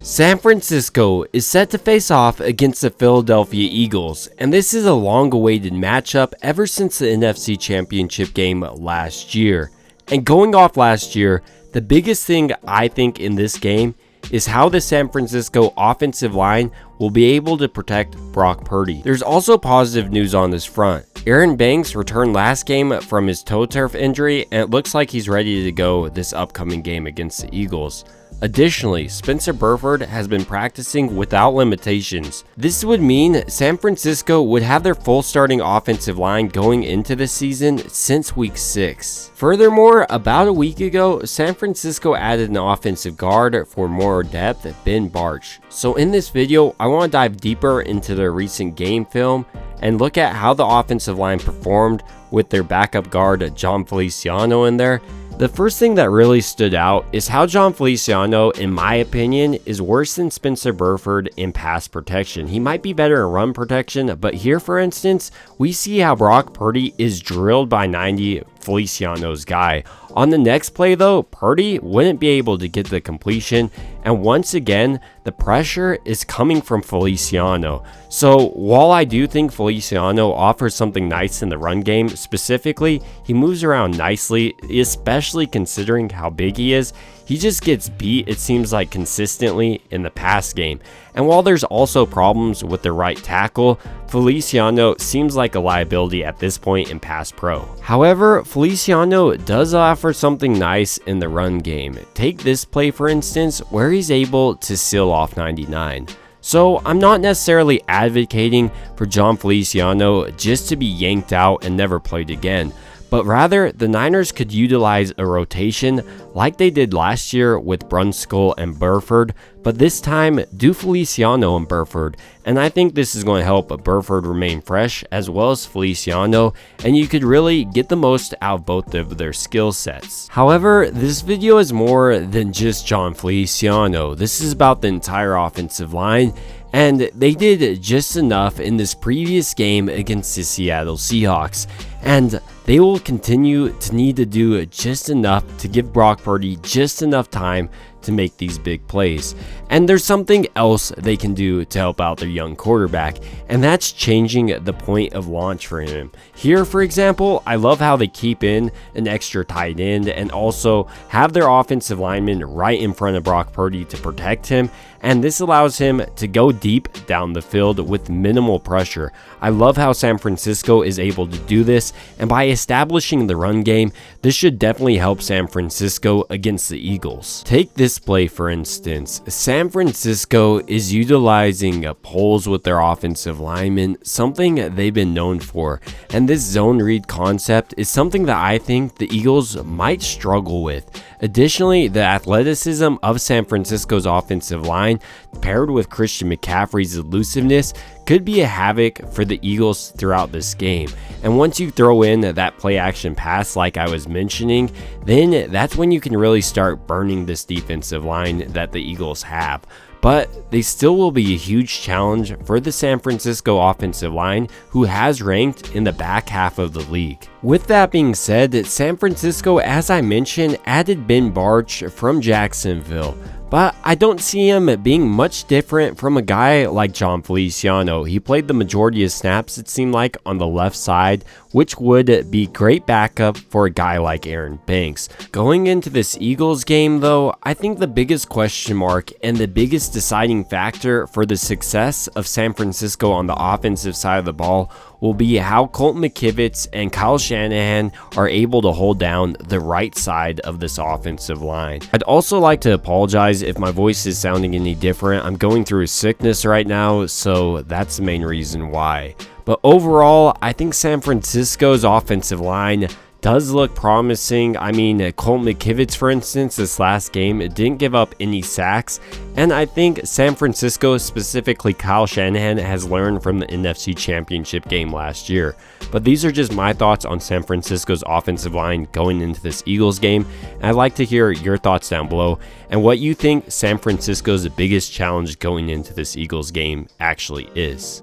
San Francisco is set to face off against the Philadelphia Eagles, and this is a long-awaited matchup ever since the NFC Championship game last year. And going off last year, the biggest thing I think in this game is how the San Francisco offensive line will be able to protect Brock Purdy. There's also positive news on this front. Aaron Banks returned last game from his toe turf injury, and it looks like he's ready to go this upcoming game against the Eagles. Additionally, Spencer Burford has been practicing without limitations. This would mean San Francisco would have their full starting offensive line going into the season since week 6. Furthermore, about a week ago, San Francisco added an offensive guard for more depth, Ben Bartch. So in this video, I want to dive deeper into their recent game film and look at how the offensive line performed with their backup guard Jon Feliciano in there. The first thing that really stood out is how Jon Feliciano, in my opinion, is worse than Spencer Burford in pass protection. He might be better in run protection, but here, for instance, we see how Brock Purdy is drilled by 90 Feliciano's guy. On the next play though, Purdy wouldn't be able to get the completion, and once again, the pressure is coming from Feliciano. So while I do think Feliciano offers something nice in the run game, specifically, he moves around nicely, especially considering how big he is. He just gets beat, it seems like, consistently in the pass game. And while there's also problems with the right tackle, Feliciano seems like a liability at this point in pass pro. However, Feliciano does offer something nice in the run game. Take this play for instance, where he's able to seal off 99. So I'm not necessarily advocating for Jon Feliciano just to be yanked out and never played again, but rather the Niners could utilize a rotation like they did last year with Brunskill and Burford, but this time do Feliciano and Burford, and I think this is going to help Burford remain fresh as well as Feliciano, and you could really get the most out of both of their skill sets. However, this video is more than just Jon Feliciano. This is about the entire offensive line, and they did just enough in this previous game against the Seattle Seahawks, and they will continue to need to do just enough to give Brock Purdy just enough time to make these big plays. And there's something else they can do to help out their young quarterback, and that's changing the point of launch for him. Here, for example, I love how they keep in an extra tight end and also have their offensive lineman right in front of Brock Purdy to protect him, and this allows him to go deep down the field with minimal pressure. I love how San Francisco is able to do this, and by establishing the run game, this should definitely help San Francisco against the Eagles. Take this play for instance. San Francisco is utilizing pulls with their offensive linemen, something they've been known for, and this zone read concept is something that I think the Eagles might struggle with. Additionally, the athleticism of San Francisco's offensive line paired with Christian McCaffrey's elusiveness could be a havoc for the Eagles throughout this game. And once you throw in that play action pass like I was mentioning, then that's when you can really start burning this defensive line that the Eagles have. But they still will be a huge challenge for the San Francisco offensive line, who has ranked in the back half of the league. With that being said, San Francisco, as I mentioned, added Ben Bartch from Jacksonville, but I don't see him being much different from a guy like Jon Feliciano. He played the majority of snaps, it seemed like, on the left side, which would be great backup for a guy like Aaron Banks. Going into this Eagles game though, I think the biggest question mark and the biggest deciding factor for the success of San Francisco on the offensive side of the ball will be how Colton McKivitz and Kyle Shanahan are able to hold down the right side of this offensive line. I'd also like to apologize if my voice is sounding any different. I'm going through a sickness right now, so that's the main reason why. But overall, I think San Francisco's offensive line does look promising. I mean, Colton McKivitz, for instance, this last game, it didn't give up any sacks, and I think San Francisco, specifically Kyle Shanahan, has learned from the NFC Championship game last year. But these are just my thoughts on San Francisco's offensive line going into this Eagles game, and I'd like to hear your thoughts down below and what you think San Francisco's biggest challenge going into this Eagles game actually is.